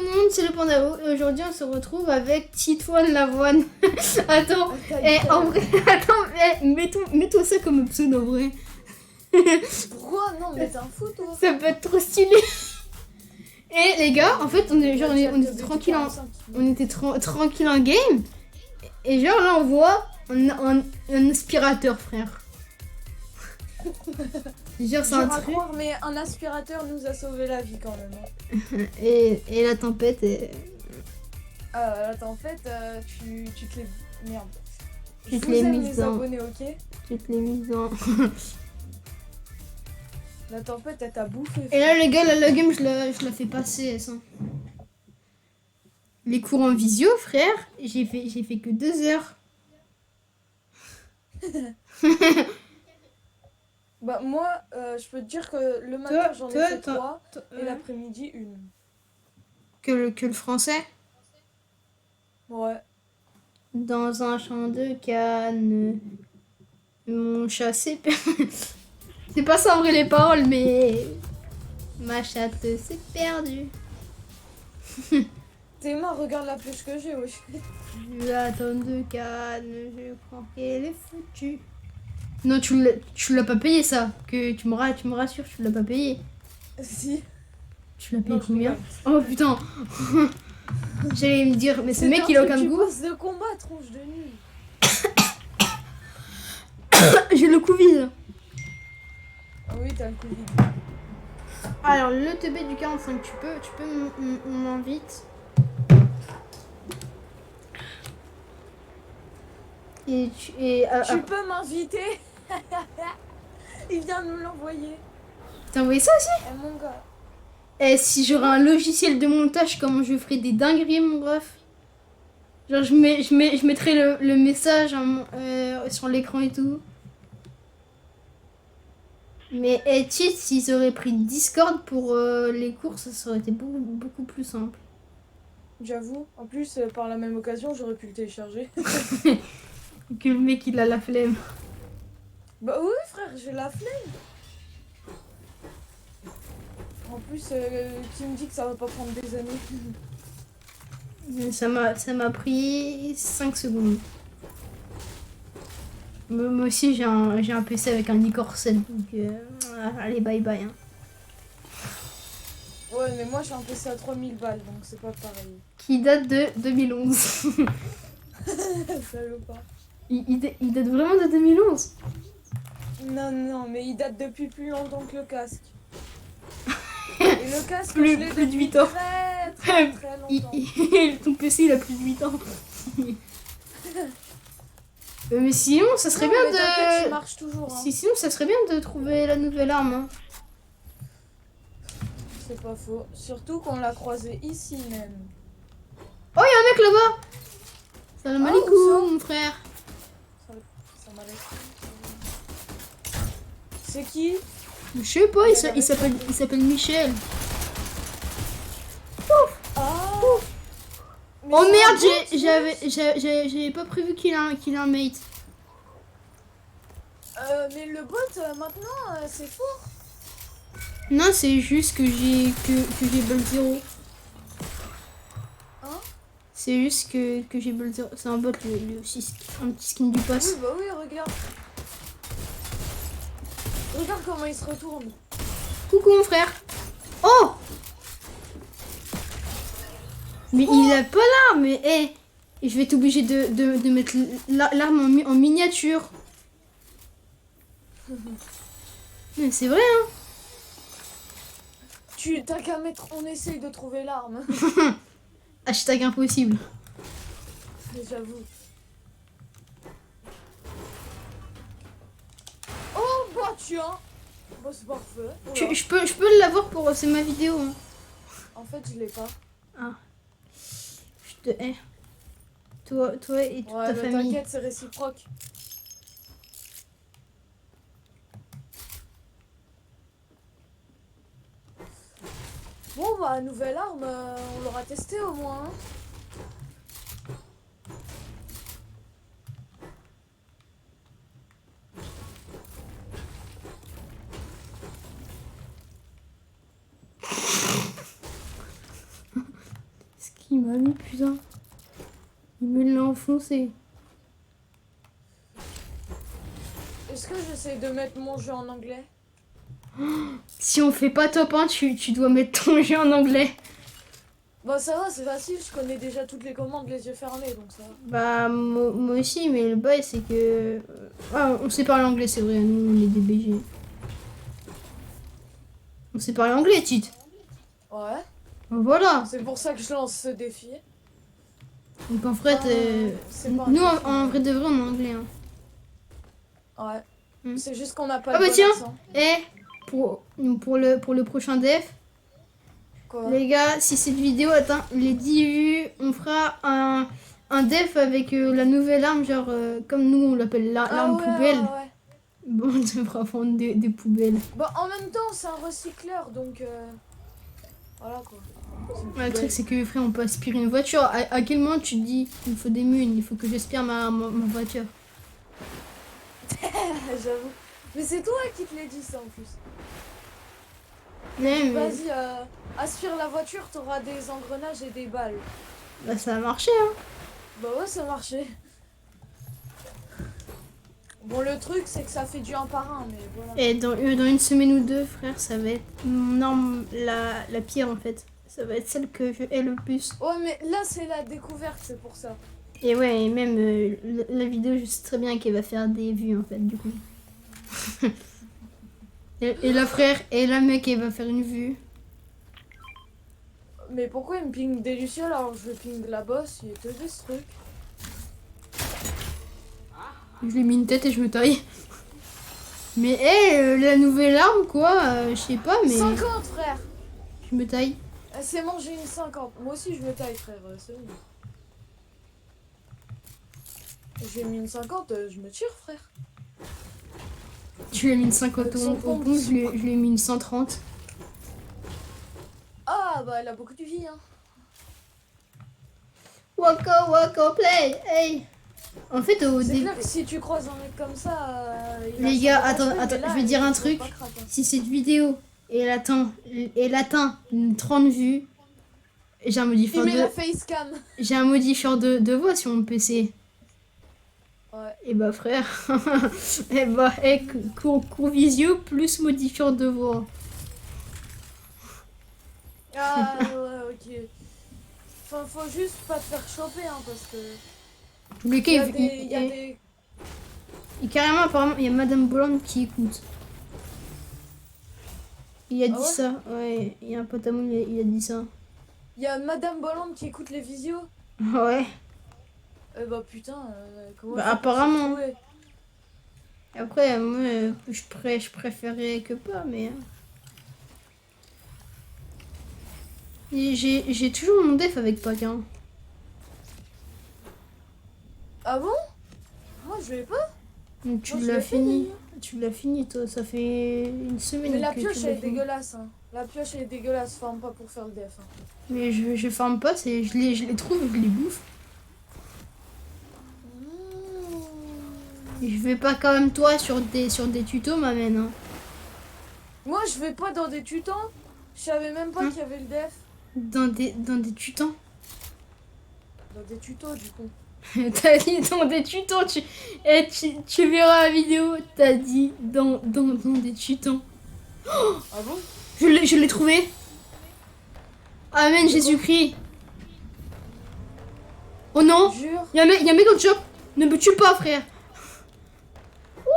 monde, c'est le Pandao et aujourd'hui on se retrouve avec Titoine Lavoine. Attends, en vrai, attends, mets-toi ça comme pseudo en vrai. Pourquoi? Non, mais t'es un fou, toi. Ça peut être trop stylé. Et les gars, en fait, on était tranquille tranquille en game. Et genre là, on voit un aspirateur, frère. Genre, c'est un truc. Croire, mais un aspirateur nous a sauvé la vie quand même. Et la tempête est... Attends, en fait, tu te l'es... Merde. Tu te l'es mise les dans... abonnés, ok? Tu te l'es mise dans... La tempête, elle t'a bouffé. Et là, les gars, la game, je la fais passer, ça. Les cours en visio, frère, j'ai fait que 2 heures. Bah, moi, je peux te dire que le matin, j'en ai fait 3 et l'après-midi, 1. Que le français? Ouais. Dans un champ de canne, mon chat s'est perdu. C'est pas ça en vrai les paroles, mais ma chatte s'est perdue. Théma, regarde la pêche que j'ai, wesh. La tonne de canne, je crois qu'elle est foutue. Non, tu l'as pas payé ça. Que tu me rassures, tu l'as pas payé. Si. Tu l'as payé combien? Oh putain. J'allais me dire, mais ce mec il a aucun goût. De combat, tronche de nul. J'ai le Covid. Ah oui, t'as le Covid. Alors, le TB du 45, tu peux m'inviter. Et tu peux m'inviter. Il vient de me l'envoyer. T'as envoyé ça aussi? Mon gars. Et si j'aurais un logiciel de montage, comment je ferais des dingueries, mon bref. Genre, je mettrais le message sur l'écran et tout. Mais cheat, s'ils auraient pris Discord pour les courses, ça aurait été beaucoup plus simple. J'avoue. En plus, par la même occasion, j'aurais pu le télécharger. Que le mec, il a la flemme. Bah oui, frère, j'ai la flemme. En plus, qui me dit que ça va pas prendre des années. Ça m'a pris 5 secondes. Moi aussi, j'ai un PC avec un iCore 7, donc allez, bye bye. Hein. Ouais, mais moi, j'ai un PC à 3000 balles, donc c'est pas pareil. Qui date de 2011. Salopard. Il date vraiment de 2011. Non, mais il date depuis plus longtemps que le casque. Et le casque, plus, je l'ai plus de depuis 8 ans. très longtemps. Ton PC, il a plus de 8 ans. Mais sinon, ça serait bien de... Il marche toujours. Hein. Sinon, ça serait bien de trouver la nouvelle arme. Hein. C'est pas faux. Surtout qu'on l'a croisé ici même. Oh, il y a un mec là-bas. Salam alaikum, mon frère. C'est qui? Je sais pas, il s'appelle Michel. Ouf. Oh, oh merde, j'avais pas prévu qu'il a un mate. Mais le bot maintenant c'est fort. Non, c'est juste que j'ai Bull 0. Hein? C'est juste que j'ai Bull 0. C'est un bot lui aussi, un petit skin du pass. Oui, bah oui, regarde. Regarde comment il se retourne. Coucou mon frère. Oh! Mais il a pas l'arme, mais hey, je vais être obligé de mettre l'arme en miniature. Mais c'est vrai, hein? T'as qu'à mettre, on essaye de trouver l'arme. Hashtag impossible. J'avoue. Oh bah tiens. Bah c'est parfait. Je peux l'avoir pour... C'est ma vidéo. Hein. En fait je l'ai pas. Ah. Je te hais. Toi et toute ta famille. T'inquiète, c'est réciproque. Bon bah nouvelle arme, on l'aura testé au moins. Hein. qu'il m'a mis, putain. Il me l'a enfoncé. Est-ce que j'essaie de mettre mon jeu en anglais? Si on fait pas top 1, tu dois mettre ton jeu en anglais. Bah ça va, c'est facile, je connais déjà toutes les commandes les yeux fermés, donc ça va. Bah, moi aussi, mais le bail, c'est que... Ah, on sait parler anglais, c'est vrai, nous, on est des BG. On sait parler anglais, Tite. Ouais, Voilà. c'est pour ça que je lance ce défi. Donc en fait, c'est pas un nous, défi, en mais- vrai de vrai, on est anglais. Hein. Ouais, Hmm. c'est juste qu'on n'a pas Ah le bah bon tiens. accent. Et pour le prochain def, Quoi? les gars, si cette vidéo atteint les 10 vues, on fera un def avec la nouvelle arme, genre comme nous on l'appelle l'arme ouais, poubelle. ouais. Bon, on devra prendre des poubelles. Bah en même temps, c'est un recycleur, donc voilà quoi. C'est une Ouais, le truc poubelle. c'est que frère, on peut aspirer une voiture. À quel moment tu te dis il me faut des mules, il faut que j'aspire ma voiture. J'avoue. Mais c'est toi qui te l'ai dit ça en plus. Ouais, mais Vas-y, aspire la voiture, t'auras des engrenages et des balles. bah, ça a marché. Hein. Bah ouais, ça marchait. Bon, le truc, c'est que ça fait du 1 par 1, mais voilà. Et dans une semaine ou deux, frère, ça va être mon arme la pire en fait. Ça va être celle que je hais le plus. Ouais, mais là, c'est la découverte, c'est pour ça. Et ouais, et même la vidéo, je sais très bien qu'elle va faire des vues en fait, du coup. et la frère, et la mec, elle va faire une vue. Mais pourquoi il me ping des lucioles alors que je ping la bosse? Il est teubé ce truc. Je lui ai mis une tête et je me taille. Mais hé, la nouvelle arme, quoi, je sais pas, mais 50, frère! je me taille. Elle s'est mangée une 50. Moi aussi, je me taille, frère, c'est bon. J'ai mis une 50, je me tire, frère. Je lui ai mis une 50 au 50. pont, je lui ai mis une 130. Ah, bah, elle a beaucoup de vie, hein. Waka, play, hey! En fait, au C'est début. clair que si tu croises un mec comme ça, Les gars, attends, je vais dire un truc. Si cette vidéo elle atteint 30 vues, j'ai un Il modifieur met la de facecam. j'ai un modifieur de voix sur mon PC. Ouais. Et bah frère, et bah cours visio plus modifieur de voix. Ah, ouais, ok. Enfin, faut juste pas te faire choper, hein, parce que. En tous les cas, Il y a des. et carrément apparemment il y a Madame Bolland qui écoute. Il a dit Ah ouais ça, ouais, il y a un pote à moi, il a dit ça. Il y a Madame Bolland qui écoute les visios. Ouais. Bah putain, comment Bah, ça peut apparemment. se retrouver? Après, moi, je préférais que pas, mais... Et j'ai toujours mon def avec Pac, hein. Ah bon? Moi je l'ai pas. Donc, tu Moi, je l'as l'ai fini. Tu l'as fini, toi. Ça fait une semaine Mais la que pioche tu elle l'as est fini. dégueulasse. Hein. La pioche elle est dégueulasse, forme pas pour faire le def. Hein. Mais je farme pas, je les trouve et je les bouffe. Et je vais pas comme toi sur des tutos, ma mène. Hein. Moi je vais pas dans des tutos. Je savais même pas Hein qu'il y avait le def. Dans des tutos. Dans des tutos du coup. T'as dit dans des tutos, tu verras la vidéo, t'as dit dans des tutos. Ah bon? Je l'ai trouvé. Amen Jésus-Christ. Oh non, Jure. y a un mec dans le shop. Ne me tue pas, frère. Oh,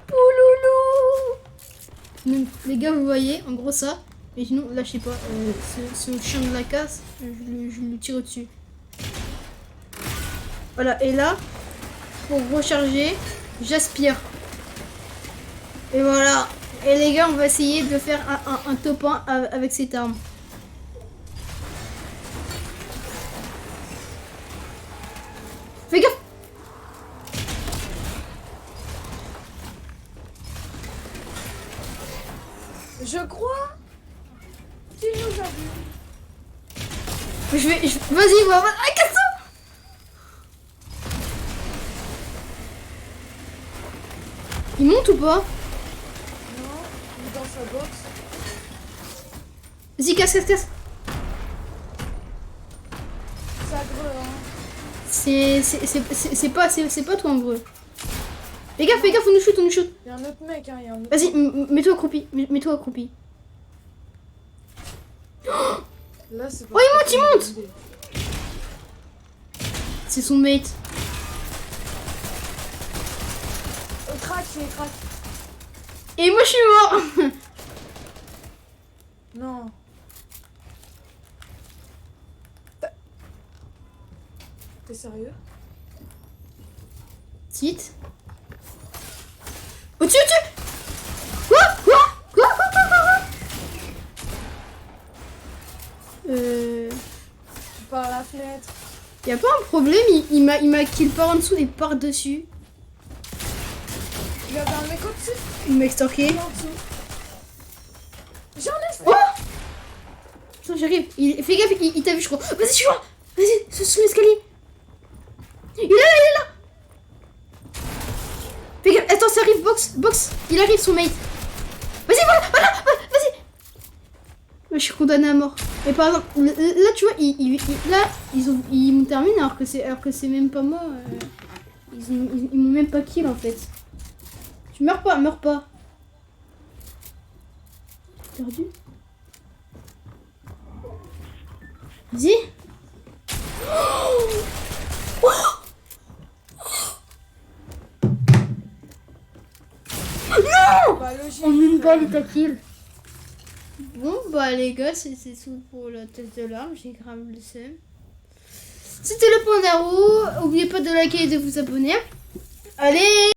pouloulou. Les gars, vous voyez, en gros ça. Mais sinon, là, je sais pas, ce chien de la casse, je le tire au-dessus. Voilà, et là, pour recharger, j'aspire. Et voilà. Et les gars, on va essayer de faire un top 1 avec cette arme. Fais gaffe! Je crois qu'il nous a vu. Vas-y, va. Ah, casse ça! Il monte ou pas? Non, il est dans sa box. Vas-y, casse. agreux, hein. C'est pas toi en gros. Fais gaffe, on nous shoot, Il y a un autre mec, hein, il y a un autre. Vas-y, mets-toi accroupi, mets-toi accroupi. Là, c'est pas. Oh, il monte. C'est son mate. Crac, il est crack. Et moi je suis mort. Non. T'es sérieux? Tite. Au-dessus. Quoi Tu pars à la fenêtre. Y a pas un problème, il m'a kill par en dessous et par dessus. Il y avait un mec au-dessus. Il m'a extorqué. Il est en dessous. J'en ai fait. Oh attends, j'arrive. Fais gaffe, il t'a vu, je crois. Vas-y, je vois. Vas-y, sous l'escalier. Il est là. Fais gaffe, attends, ça arrive, box. Il arrive, son mate. Vas-y, voilà, vas-y. Ouais, je suis condamné à mort. Mais par exemple, là, tu vois, là, ils m'ont terminé alors que c'est même pas moi. Ils m'ont même pas kill en fait. Tu meurs pas. Perdu. Vas-y. Non. Bah, logique. En une balle, il t'a kill. Bon, bah les gars, c'est tout pour la test de l'arme. J'ai grave le seum. C'était le point d'arrow. N'oubliez pas de liker et de vous abonner. Allez!